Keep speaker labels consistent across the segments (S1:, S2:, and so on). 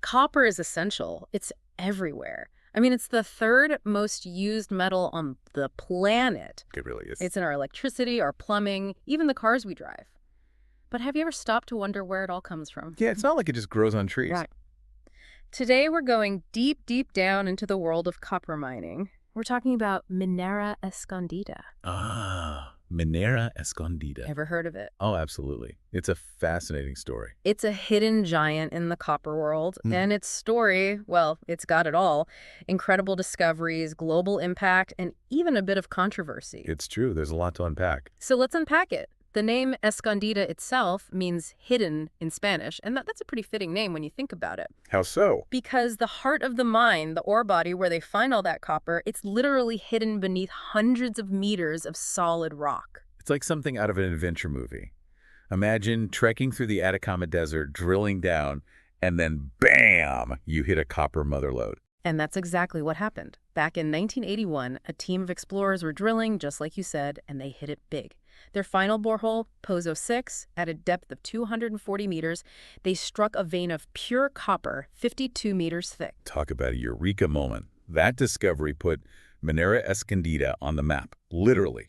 S1: Copper is essential. It's everywhere. I mean, it's the third most used metal on the planet.
S2: It really is.
S1: It's in our electricity, our plumbing, even the cars we drive. But have you ever stopped to wonder where it all comes from?
S2: Yeah, it's not like it just grows on trees.
S1: Right. Today, we're going deep, deep down into the world of copper mining. We're talking about Minera Escondida.
S2: Minera Escondida.
S1: Ever heard of it?
S2: Oh, absolutely. It's a fascinating story.
S1: It's a hidden giant in the copper world, and its story, well, it's got it all. Incredible discoveries, global impact, and even a bit of controversy.
S2: It's true. There's a lot to unpack.
S1: So let's unpack it. The name Escondida itself means hidden in Spanish, and that's a pretty fitting name when you think about it.
S2: How so?
S1: Because the heart of the mine, the ore body where they find all that copper, it's literally hidden beneath hundreds of meters of solid rock.
S2: It's like something out of an adventure movie. Imagine trekking through the Atacama Desert, drilling down, and then bam, you hit a copper mother lode.
S1: And that's exactly what happened. Back in 1981, a team of explorers were drilling, just like you said, and they hit it big. Their final borehole, Pozo 6, at a depth of 240 meters, they struck a vein of pure copper 52 meters thick.
S2: Talk about a eureka moment. That discovery put Minera Escondida on the map, literally.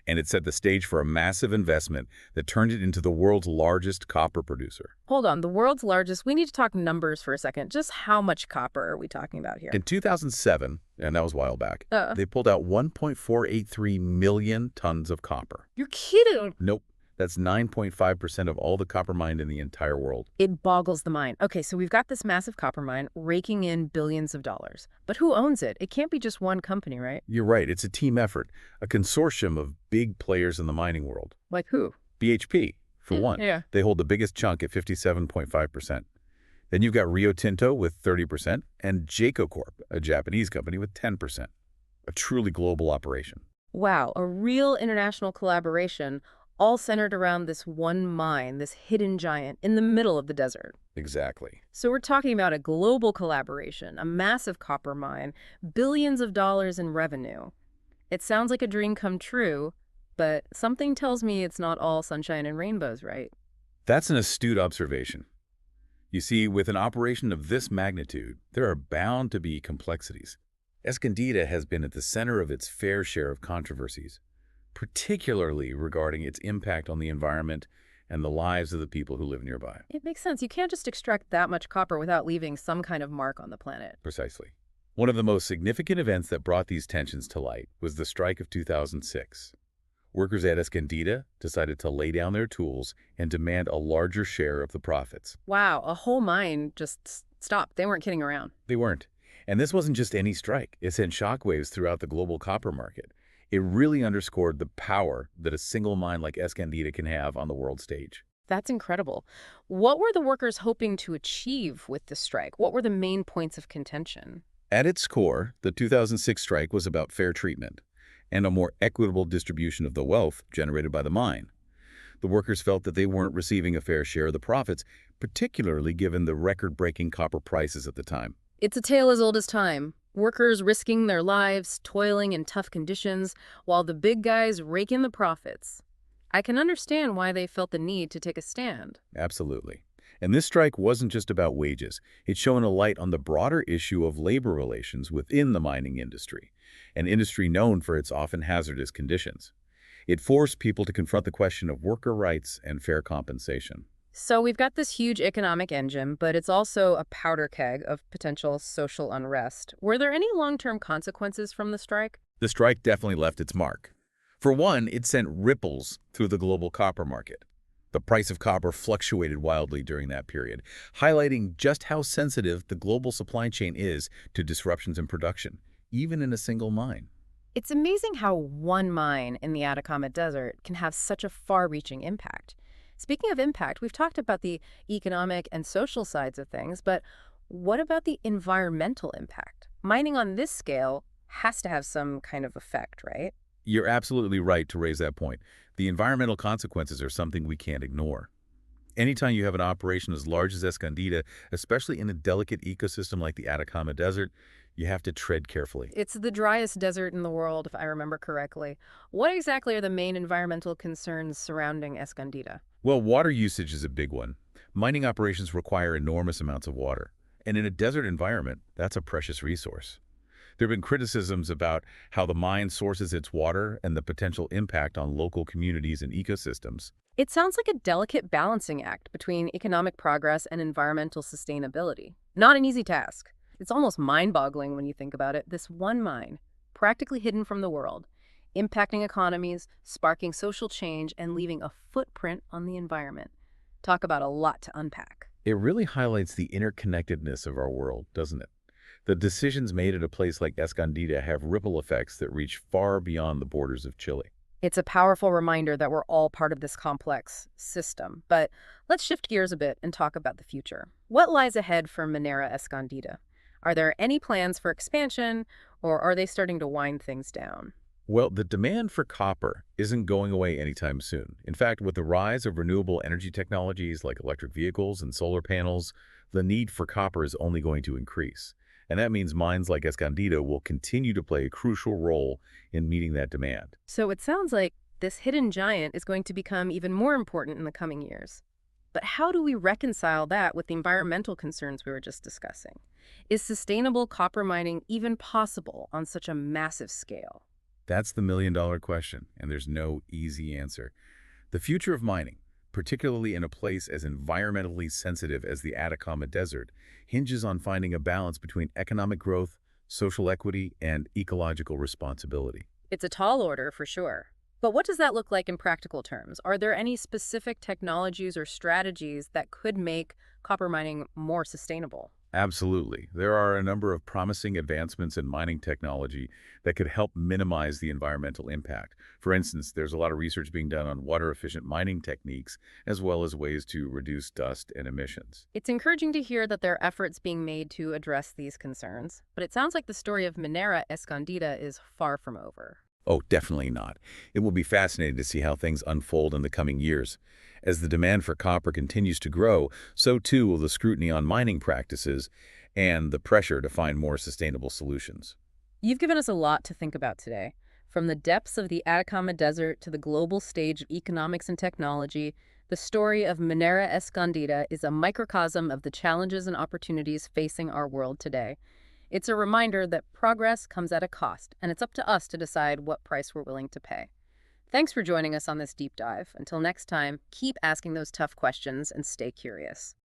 S2: And it set the stage for a massive investment that turned it into the world's largest copper producer.
S1: Hold on, the world's largest. We need to talk numbers for a second. Just how much copper are we talking about here?
S2: In 2007, and that was a while back, they pulled out 1.483 million tons of copper.
S1: You're kidding.
S2: Nope. That's 9.5% of all the copper mined in the entire world.
S1: It boggles the mind. Okay, so we've got this massive copper mine raking in billions of dollars. But who owns it? It can't be just one company, right?
S2: You're right. It's a team effort, a consortium of big players in the mining world.
S1: Like who?
S2: BHP, for one.
S1: Yeah.
S2: They hold the biggest chunk at 57.5%. Then you've got Rio Tinto with 30% and Jayco Corp, a Japanese company, with 10%. A truly global operation.
S1: Wow, a real international collaboration, all centered around this one mine, this hidden giant in the middle of the desert.
S2: Exactly.
S1: So we're talking about a global collaboration, a massive copper mine, billions of dollars in revenue. It sounds like a dream come true, but something tells me it's not all sunshine and rainbows, right?
S2: That's an astute observation. You see, with an operation of this magnitude, there are bound to be complexities. Escondida has been at the center of its fair share of controversies, particularly regarding its impact on the environment and the lives of the people who live nearby.
S1: It makes sense. You can't just extract that much copper without leaving some kind of mark on the planet.
S2: Precisely. One of the most significant events that brought these tensions to light was the strike of 2006. Workers at Escondida decided to lay down their tools and demand a larger share of the profits.
S1: Wow, a whole mine just stopped. They weren't kidding around.
S2: They weren't. And this wasn't just any strike. It sent shockwaves throughout the global copper market. It really underscored the power that a single mine like Escondida can have on the world stage.
S1: That's incredible. What were the workers hoping to achieve with the strike? What were the main points of contention?
S2: At its core, the 2006 strike was about fair treatment and a more equitable distribution of the wealth generated by the mine. The workers felt that they weren't receiving a fair share of the profits, particularly given the record-breaking copper prices at the time.
S1: It's a tale as old as time. Workers risking their lives, toiling in tough conditions, while the big guys rake in the profits. I can understand why they felt the need to take a stand.
S2: Absolutely. And this strike wasn't just about wages. It shone a light on the broader issue of labor relations within the mining industry, an industry known for its often hazardous conditions. It forced people to confront the question of worker rights and fair compensation.
S1: So we've got this huge economic engine, but it's also a powder keg of potential social unrest. Were there any long-term consequences from the strike?
S2: The strike definitely left its mark. For one, it sent ripples through the global copper market. The price of copper fluctuated wildly during that period, highlighting just how sensitive the global supply chain is to disruptions in production, even in a single mine.
S1: It's amazing how one mine in the Atacama Desert can have such a far-reaching impact. Speaking of impact, we've talked about the economic and social sides of things, but what about the environmental impact? Mining on this scale has to have some kind of effect, right?
S2: You're absolutely right to raise that point. The environmental consequences are something we can't ignore. Anytime you have an operation as large as Escondida, especially in a delicate ecosystem like the Atacama Desert, you have to tread carefully.
S1: It's the driest desert in the world, if I remember correctly. What exactly are the main environmental concerns surrounding Escondida?
S2: Well, water usage is a big one. Mining operations require enormous amounts of water, and in a desert environment, that's a precious resource. There have been criticisms about how the mine sources its water and the potential impact on local communities and ecosystems.
S1: It sounds like a delicate balancing act between economic progress and environmental sustainability. Not an easy task. It's almost mind-boggling when you think about it. This one mine, practically hidden from the world, impacting economies, sparking social change, and leaving a footprint on the environment. Talk about a lot to unpack.
S2: It really highlights the interconnectedness of our world, doesn't it? The decisions made at a place like Escondida have ripple effects that reach far beyond the borders of Chile.
S1: It's a powerful reminder that we're all part of this complex system. But let's shift gears a bit and talk about the future. What lies ahead for Minera Escondida? Are there any plans for expansion, or are they starting to wind things down?
S2: Well, the demand for copper isn't going away anytime soon. In fact, with the rise of renewable energy technologies like electric vehicles and solar panels, the need for copper is only going to increase. And that means mines like Escondida will continue to play a crucial role in meeting that demand.
S1: So it sounds like this hidden giant is going to become even more important in the coming years. But how do we reconcile that with the environmental concerns we were just discussing? Is sustainable copper mining even possible on such a massive scale?
S2: That's the million-dollar question, and there's no easy answer. The future of mining, particularly in a place as environmentally sensitive as the Atacama Desert, hinges on finding a balance between economic growth, social equity, and ecological responsibility.
S1: It's a tall order for sure. But what does that look like in practical terms? Are there any specific technologies or strategies that could make copper mining more sustainable?
S2: Absolutely. There are a number of promising advancements in mining technology that could help minimize the environmental impact. For instance, there's a lot of research being done on water-efficient mining techniques, as well as ways to reduce dust and emissions.
S1: It's encouraging to hear that there are efforts being made to address these concerns, but it sounds like the story of Minera Escondida is far from over.
S2: Oh, definitely not. It will be fascinating to see how things unfold in the coming years. As the demand for copper continues to grow, so too will the scrutiny on mining practices and the pressure to find more sustainable solutions.
S1: You've given us a lot to think about today. From the depths of the Atacama Desert to the global stage of economics and technology, the story of Minera Escondida is a microcosm of the challenges and opportunities facing our world today. It's a reminder that progress comes at a cost, and it's up to us to decide what price we're willing to pay. Thanks for joining us on this deep dive. Until next time, keep asking those tough questions and stay curious.